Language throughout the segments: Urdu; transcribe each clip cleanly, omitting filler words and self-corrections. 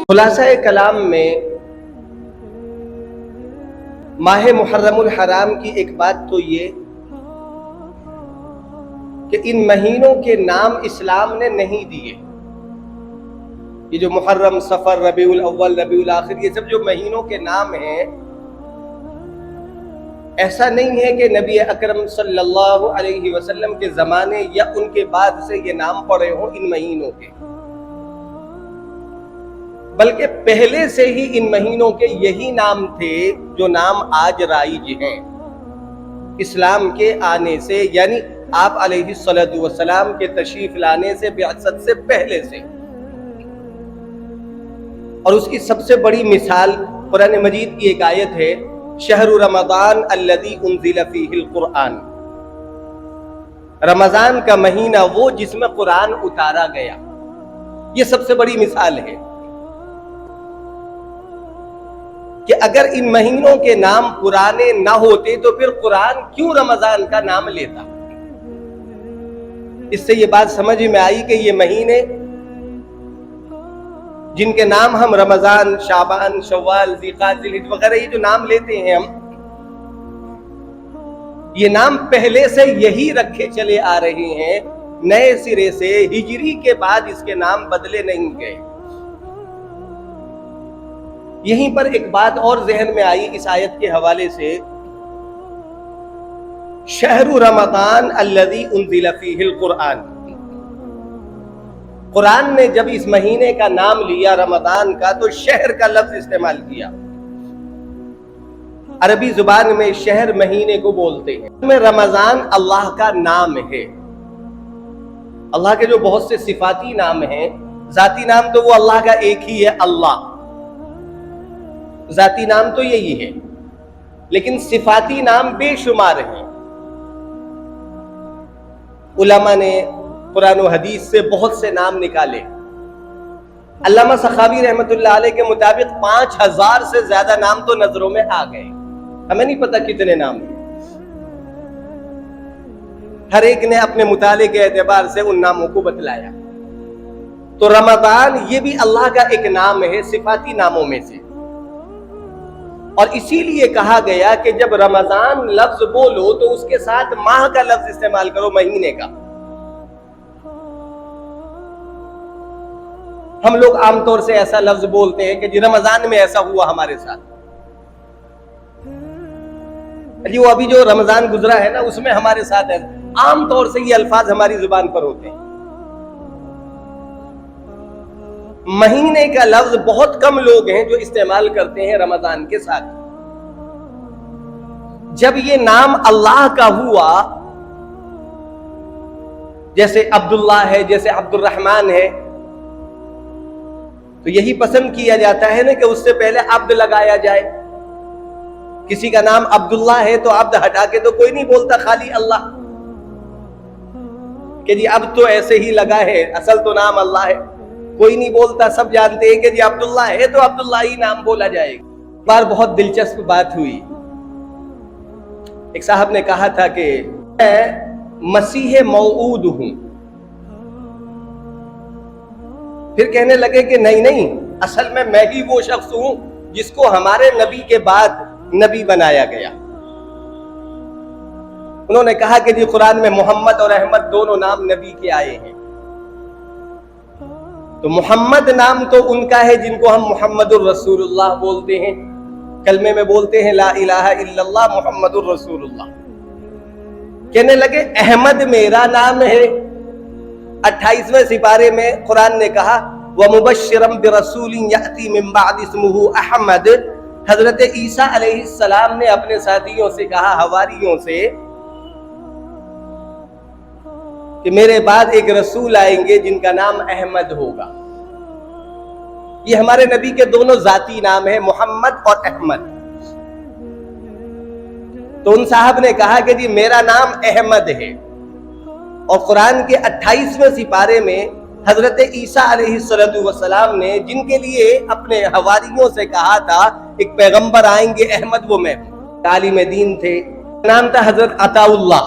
خلاصہ کلام میں ماہ محرم الحرام کی ایک بات تو یہ کہ ان مہینوں کے نام اسلام نے نہیں دیے. یہ جو محرم، صفر، ربیع الاول، ربیع الاخر، یہ سب جو مہینوں کے نام ہیں، ایسا نہیں ہے کہ نبی اکرم صلی اللہ علیہ وسلم کے زمانے یا ان کے بعد سے یہ نام پڑے ہوں ان مہینوں کے، بلکہ پہلے سے ہی ان مہینوں کے یہی نام تھے جو نام آج رائج ہیں اسلام کے آنے سے، یعنی آپ علیہ الصلوۃ والسلام کے تشریف لانے سے، بعثت سے پہلے سے. اور اس کی سب سے بڑی مثال قرآن مجید کی ایک آیت ہے، شہر رمضان الذی انزل فیہ القرآن. رمضان کا مہینہ وہ جس میں قرآن اتارا گیا، یہ سب سے بڑی مثال ہے کہ اگر ان مہینوں کے نام پرانے نہ ہوتے تو پھر قرآن کیوں رمضان کا نام لیتا. اس سے یہ بات سمجھ میں آئی کہ یہ مہینے جن کے نام ہم رمضان، شعبان، شوال، ذیقعدہ، ذوالحجہ وغیرہ یہ جو نام لیتے ہیں ہم، یہ نام پہلے سے یہی رکھے چلے آ رہے ہیں، نئے سرے سے ہجری کے بعد اس کے نام بدلے نہیں گئے. یہیں پر ایک بات اور ذہن میں آئی اس آیت کے حوالے سے، شہر رمضان الذی انزل فیہ القرآن. قرآن نے جب اس مہینے کا نام لیا رمضان کا تو شہر کا لفظ استعمال کیا. عربی زبان میں شہر مہینے کو بولتے ہیں. میں رمضان اللہ کا نام ہے. اللہ کے جو بہت سے صفاتی نام ہیں، ذاتی نام تو وہ اللہ کا ایک ہی ہے، اللہ ذاتی نام تو یہی ہے، لیکن صفاتی نام بے شمار ہیں. علماء نے قرآن و حدیث سے بہت سے نام نکالے. علامہ سخاوی رحمۃ اللہ علیہ کے مطابق 5000 سے زیادہ نام تو نظروں میں آ گئے. ہمیں نہیں پتا کتنے نام ہیں، ہر ایک نے اپنے مطالعے کے اعتبار سے ان ناموں کو بتلایا. تو رمضان یہ بھی اللہ کا ایک نام ہے صفاتی ناموں میں سے، اور اسی لیے کہا گیا کہ جب رمضان لفظ بولو تو اس کے ساتھ ماہ کا لفظ استعمال کرو، مہینے کا. ہم لوگ عام طور سے ایسا لفظ بولتے ہیں کہ جی رمضان میں ایسا ہوا ہمارے ساتھ. جی وہ ابھی جو رمضان گزرا ہے نا اس میں ہمارے ساتھ ہے. عام طور سے یہ الفاظ ہماری زبان پر ہوتے ہیں. مہینے کا لفظ بہت کم لوگ ہیں جو استعمال کرتے ہیں رمضان کے ساتھ. جب یہ نام اللہ کا ہوا، جیسے عبداللہ ہے، جیسے عبد الرحمن ہے، تو یہی پسند کیا جاتا ہے نا کہ اس سے پہلے عبد لگایا جائے. کسی کا نام عبداللہ ہے تو عبد ہٹا کے تو کوئی نہیں بولتا، خالی اللہ، کہ جی اب تو ایسے ہی لگا ہے، اصل تو نام اللہ ہے. کوئی نہیں بولتا، سب جانتے ہیں کہ جی عبداللہ ہے تو عبداللہ ہی نام بولا جائے گا. بار بہت دلچسپ بات ہوئی. ایک صاحب نے کہا تھا کہ میں مسیح موعود ہوں. پھر کہنے لگے کہ نہیں، اصل میں ہی وہ شخص ہوں جس کو ہمارے نبی کے بعد نبی بنایا گیا. انہوں نے کہا کہ جی قرآن میں محمد اور احمد دونوں نام نبی کے آئے ہیں. تو محمد نام تو ان کا ہے جن کو ہم محمد الرسول اللہ بولتے ہیں، کلمے میں بولتے ہیں لا الہ الا اللہ محمد الرسول اللہ. کہنے لگے احمد میرا نام ہے. 28ویں سپارے میں قرآن نے کہا وَمُبَشِّرًا بِرَسُولٍ يَأْتِي مِن بَعْدِ اسْمُهُ احمد. حضرت عیسیٰ علیہ السلام نے اپنے ساتھیوں سے کہا، حواریوں سے، کہ میرے بعد ایک رسول آئیں گے جن کا نام احمد ہوگا. یہ ہمارے نبی کے دونوں ذاتی نام ہیں، محمد اور احمد. تو ان صاحب نے کہا کہ جی میرا نام احمد ہے. اور قرآن کے 28ویں سپارے میں حضرت عیسیٰ علیہ السلام نے جن کے لیے اپنے حواریوں سے کہا تھا ایک پیغمبر آئیں گے احمد، وہ میں ہوں. عالم دین تھے، نام تھا حضرت عطا اللہ.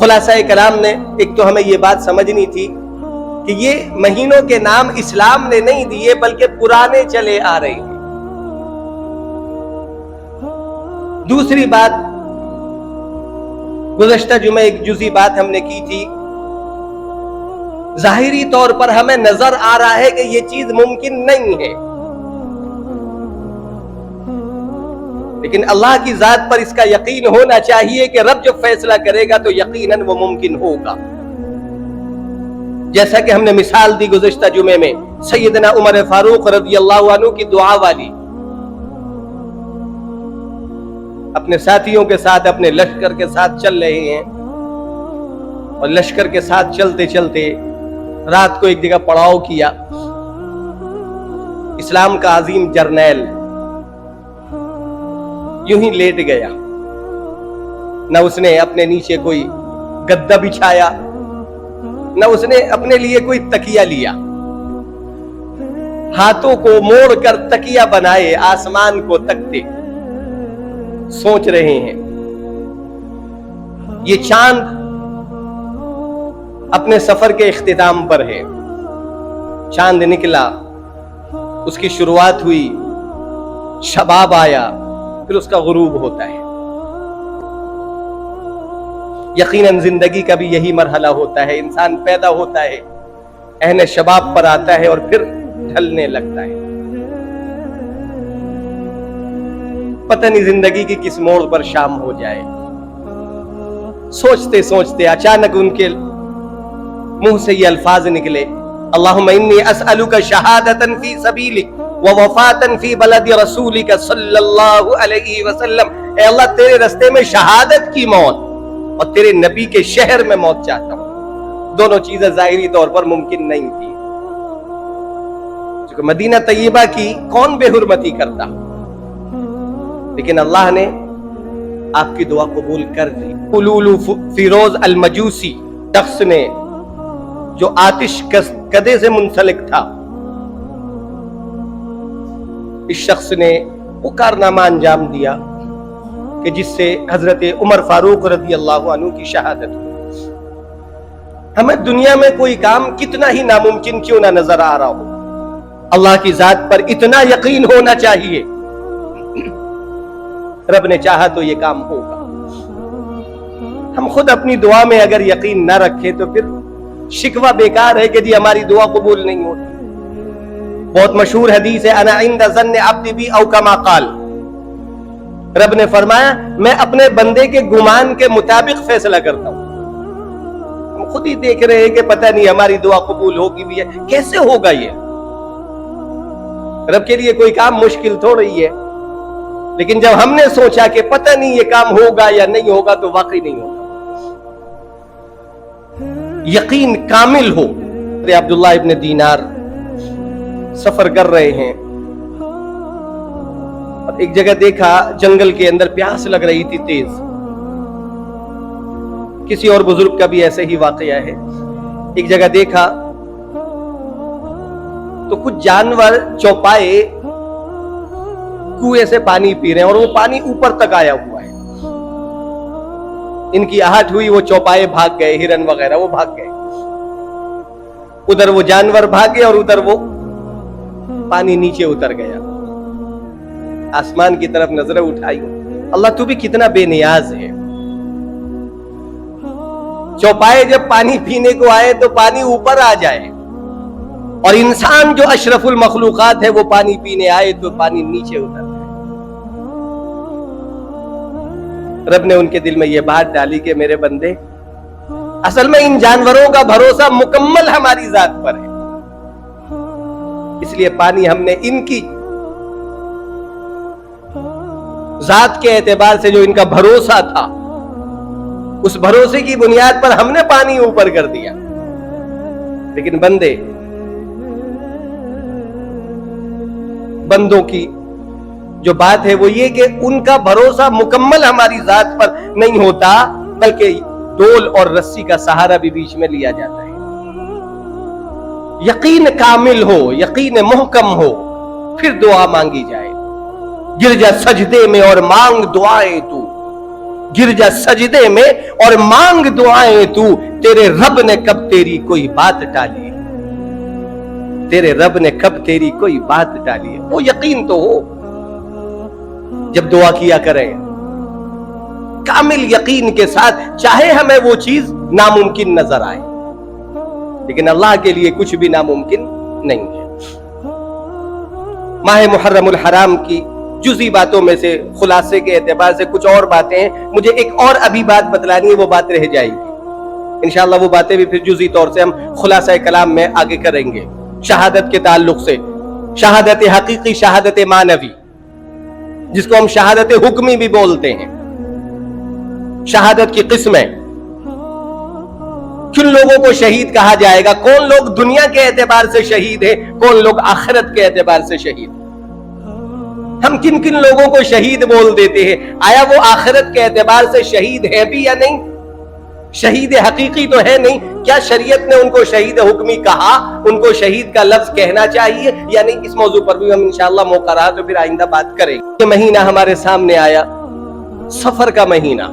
خلاصہ کلام نے ایک تو ہمیں یہ بات سمجھنی تھی کہ یہ مہینوں کے نام اسلام نے نہیں دیے بلکہ پرانے چلے آ رہے ہیں. دوسری بات، گزشتہ جمعہ ایک جزئی بات ہم نے کی تھی، ظاہری طور پر ہمیں نظر آ رہا ہے کہ یہ چیز ممکن نہیں ہے، لیکن اللہ کی ذات پر اس کا یقین ہونا چاہیے کہ رب جو فیصلہ کرے گا تو یقیناً وہ ممکن ہوگا. جیسا کہ ہم نے مثال دی گزشتہ جمعے میں سیدنا عمر فاروق رضی اللہ عنہ کی دعا والی، اپنے ساتھیوں کے ساتھ اپنے لشکر کے ساتھ چل رہے ہیں، اور لشکر کے ساتھ چلتے چلتے رات کو ایک جگہ پڑاؤ کیا. اسلام کا عظیم جرنیل یوں ہی لیٹ گیا، نہ اس نے اپنے نیچے کوئی گدا بچھایا، نہ اس نے اپنے لیے کوئی تکیہ لیا، ہاتھوں کو موڑ کر تکیہ بنائے آسمان کو تکتے سوچ رہے ہیں. یہ چاند اپنے سفر کے اختتام پر ہے. چاند نکلا، اس کی شروعات ہوئی، شباب آیا، پھر اس کا غروب ہوتا ہے. یقیناً زندگی کا بھی یہی مرحلہ ہوتا ہے، انسان پیدا ہوتا ہے، عین شباب پر آتا ہے اور پھر ڈھلنے لگتا ہے. پتہ نہیں زندگی کی کس موڑ پر شام ہو جائے. سوچتے سوچتے اچانک ان کے منہ سے یہ الفاظ نکلے، اللہم انی اسألک شہادتا فی سبیلک ووفاتا فی بلد رسولک صلی اللہ علیہ وسلم. اے اللہ، تیرے رستے میں شہادت کی موت اور تیرے نبی کے شہر میں موت چاہتا ہوں. دونوں چیزیں ظاہری طور پر ممکن نہیں تھی، کیونکہ مدینہ طیبہ کی کون بے حرمتی کرتا، لیکن اللہ نے آپ کی دعا قبول کر دی. قلول فیروز المجوسی شخص نے جو آتش کدے سے منسلک تھا، اس شخص نے وہ کارنامہ انجام دیا کہ جس سے حضرت عمر فاروق رضی اللہ عنہ کی شہادت ہوئی. ہمیں دنیا میں کوئی کام کتنا ہی ناممکن کیوں نہ نظر آ رہا ہو، اللہ کی ذات پر اتنا یقین ہونا چاہیے، رب نے چاہا تو یہ کام ہوگا. ہم خود اپنی دعا میں اگر یقین نہ رکھیں تو پھر شکوہ بیکار ہے کہ جی ہماری دعا قبول نہیں ہوتی. بہت مشہور حدیث ہے، انا عند ظن عبدی بی او کما قال. رب نے فرمایا میں اپنے بندے کے گمان کے مطابق فیصلہ کرتا ہوں. ہم خود ہی دیکھ رہے ہیں کہ پتہ نہیں ہماری دعا قبول ہوگی بھی ہے، کیسے ہوگا یہ؟ رب کے لیے کوئی کام مشکل تھوڑی ہے، لیکن جب ہم نے سوچا کہ پتہ نہیں یہ کام ہوگا یا نہیں ہوگا تو واقعی نہیں ہوگا. یقین کامل ہو. عبداللہ ابن دینار سفر کر رہے ہیں اور ایک جگہ دیکھا جنگل کے اندر پیاس لگ رہی تھی تیز. کسی اور بزرگ کا بھی ایسے ہی واقعہ ہے. ایک جگہ دیکھا تو کچھ جانور چوپائے کنویں سے پانی پی رہے ہیں اور وہ پانی اوپر تک آیا ہوا ہے. ان کی آہٹ ہوئی، وہ چوپائے بھاگ گئے، ہرن وغیرہ وہ بھاگ گئے. ادھر وہ جانور بھاگے اور ادھر وہ پانی نیچے اتر گیا. آسمان کی طرف نظریں اٹھائی، اللہ تو بھی کتنا بے نیاز ہے. چوپائے جب پانی پینے کو آئے تو پانی اوپر آ جائے، اور انسان جو اشرف المخلوقات ہے وہ پانی پینے آئے تو پانی نیچے اتر جائے. رب نے ان کے دل میں یہ بات ڈالی کہ میرے بندے، اصل میں ان جانوروں کا بھروسہ مکمل ہماری ذات پر ہے، اس لیے پانی ہم نے ان کی ذات کے اعتبار سے جو ان کا بھروسہ تھا اس بھروسے کی بنیاد پر ہم نے پانی اوپر کر دیا. لیکن بندوں کی جو بات ہے وہ یہ کہ ان کا بھروسہ مکمل ہماری ذات پر نہیں ہوتا، بلکہ ڈول اور رسی کا سہارا بھی بیچ میں لیا جاتا ہے. یقین کامل ہو، یقین محکم ہو، پھر دعا مانگی جائے. گر جا سجدے میں اور مانگ دعائیں تو، گر جا سجدے میں اور مانگ دعائیں تو، تیرے رب نے کب تیری کوئی بات ٹالی ہے، تیرے رب نے کب تیری کوئی بات ٹالی ہے۔ وہ یقین تو ہو جب دعا کیا کریں، کامل یقین کے ساتھ، چاہے ہمیں وہ چیز ناممکن نظر آئے، لیکن اللہ کے لیے کچھ بھی ناممکن نہیں ہے۔ ماہ محرم الحرام کی جزئی باتوں میں سے، خلاصے کے اعتبار سے کچھ اور باتیں ہیں، مجھے ایک اور ابھی بات بتلانی ہے، وہ بات رہ جائے گی انشاءاللہ، وہ باتیں بھی پھر جزئی طور سے ہم خلاصہ کلام میں آگے کریں گے۔ شہادت کے تعلق سے، شہادت حقیقی، شہادت معنوی، جس کو ہم شہادت حکمی بھی بولتے ہیں، شہادت کی قسمیں، کن لوگوں کو شہید کہا جائے گا، کون لوگ دنیا کے اعتبار سے شہید ہیں، کون لوگ آخرت کے اعتبار سے شہید ہیں، ہم کن کن لوگوں کو شہید بول دیتے ہیں، آیا وہ آخرت کے اعتبار سے شہید ہیں بھی یا نہیں، شہید حقیقی تو ہے نہیں، کیا شریعت نے ان کو شہید حکمی کہا، ان کو شہید کا لفظ کہنا چاہیے یا نہیں، اس موضوع پر بھی ہم انشاءاللہ موقع رہا تو پھر آئندہ بات کریں گے۔ یہ مہینہ ہمارے سامنے آیا، سفر کا مہینہ۔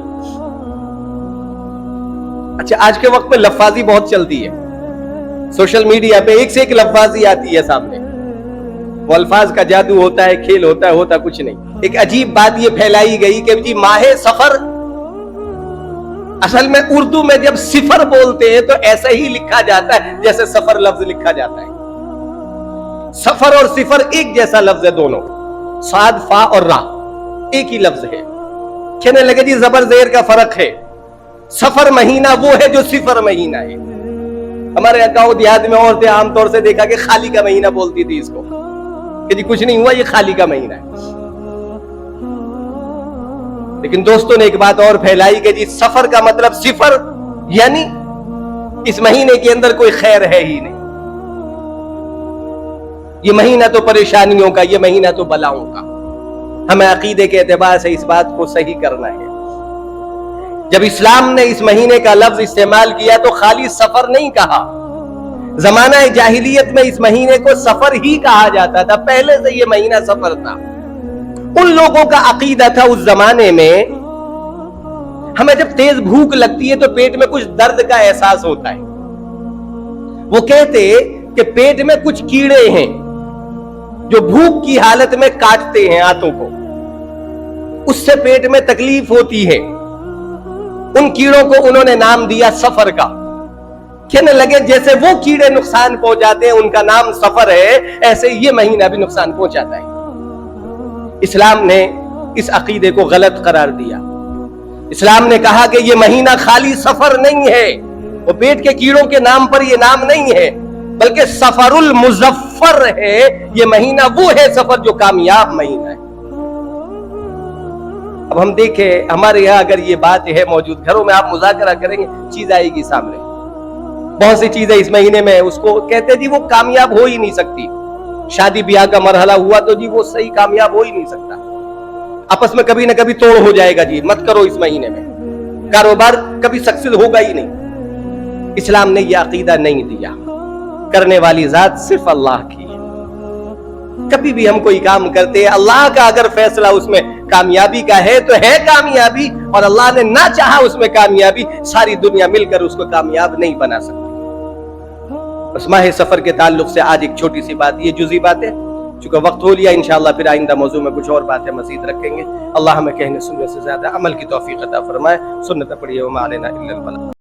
اچھا، آج کے وقت میں لفاظی بہت چلتی ہے، سوشل میڈیا پہ ایک سے ایک لفاظی آتی ہے سامنے، وہ الفاظ کا جادو ہوتا ہے، کھیل ہوتا ہے، ہوتا کچھ نہیں۔ ایک عجیب بات یہ پھیلائی گئی کہ جی ماہ سفر، اصل میں اردو میں جب صفر بولتے ہیں تو ایسا ہی لکھا جاتا ہے جیسے سفر لفظ لکھا جاتا ہے۔ سفر اور صفر ایک جیسا لفظ ہے، دونوں صاد فا اور را ایک ہی لفظ ہے۔ کہنے لگے جی زبر زیر کا فرق ہے، سفر مہینہ وہ ہے جو صفر مہینہ ہے۔ ہمارے گاؤں دیہات میں عورتیں عام طور سے دیکھا کہ خالی کا مہینہ بولتی تھی اس کو، کہ جی کچھ نہیں ہوا، یہ خالی کا مہینہ ہے۔ لیکن دوستوں نے ایک بات اور پھیلائی کہ جی سفر کا مطلب صفر، یعنی اس مہینے کے اندر کوئی خیر ہے ہی نہیں، یہ مہینہ تو پریشانیوں کا، یہ مہینہ تو بلاؤں کا۔ ہمیں عقیدے کے اعتبار سے اس بات کو صحیح کرنا ہے۔ جب اسلام نے اس مہینے کا لفظ استعمال کیا تو خالی سفر نہیں کہا، زمانہ جاہلیت میں اس مہینے کو سفر ہی کہا جاتا تھا، پہلے سے یہ مہینہ سفر تھا۔ ان لوگوں کا عقیدہ تھا اس زمانے میں، ہمیں جب تیز بھوک لگتی ہے تو پیٹ میں کچھ درد کا احساس ہوتا ہے، وہ کہتے کہ پیٹ میں کچھ کیڑے ہیں جو بھوک کی حالت میں کاٹتے ہیں ہاتھوں کو، اس سے پیٹ میں تکلیف ہوتی ہے۔ ان کیڑوں کو انہوں نے نام دیا سفر کا۔ کہنے لگے جیسے وہ کیڑے نقصان پہنچاتے ہیں، ان کا نام سفر ہے، ایسے یہ مہینہ بھی نقصان پہنچاتا ہے۔ اسلام نے اس عقیدے کو غلط قرار دیا۔ اسلام نے کہا کہ یہ مہینہ خالی سفر نہیں ہے، وہ پیٹ کے کیڑوں کے نام پر یہ نام نہیں ہے، بلکہ سفر المظفر ہے۔ یہ مہینہ وہ ہے سفر جو کامیاب مہینہ ہے۔ اب ہم دیکھیں ہمارے یہاں اگر یہ بات ہے موجود، گھروں میں آپ مذاکرہ کریں گے چیز آئے گی سامنے، بہت سی چیزیں اس مہینے میں اس کو کہتے جی وہ کامیاب ہو ہی نہیں سکتی، شادی بیاہ کا مرحلہ ہوا تو جی وہ صحیح کامیاب ہو ہی نہیں سکتا، آپس میں کبھی نہ کبھی توڑ ہو جائے گا، جی مت کرو اس مہینے میں، کاروبار کبھی سکسیس ہوگا ہی نہیں۔ اسلام نے یہ عقیدہ نہیں دیا، کرنے والی ذات صرف اللہ کی ہے۔ کبھی بھی ہم کوئی کام کرتے ہیں، اللہ کا اگر فیصلہ اس میں کامیابی کا ہے تو ہے کامیابی، اور اللہ نے نہ چاہا اس میں کامیابی، ساری دنیا مل کر اس کو کامیاب نہیں بنا سکتی۔ اس ماہ سفر کے تعلق سے آج ایک چھوٹی سی بات، یہ جزئی بات ہے، چونکہ وقت ہو لیا، انشاءاللہ پھر آئندہ موضوع میں کچھ اور باتیں مزید رکھیں گے۔ اللہ ہمیں کہنے سننے سے زیادہ عمل کی توفیق عطا فرمائے۔ سنت پڑھیے وما علینا الا البلاغ۔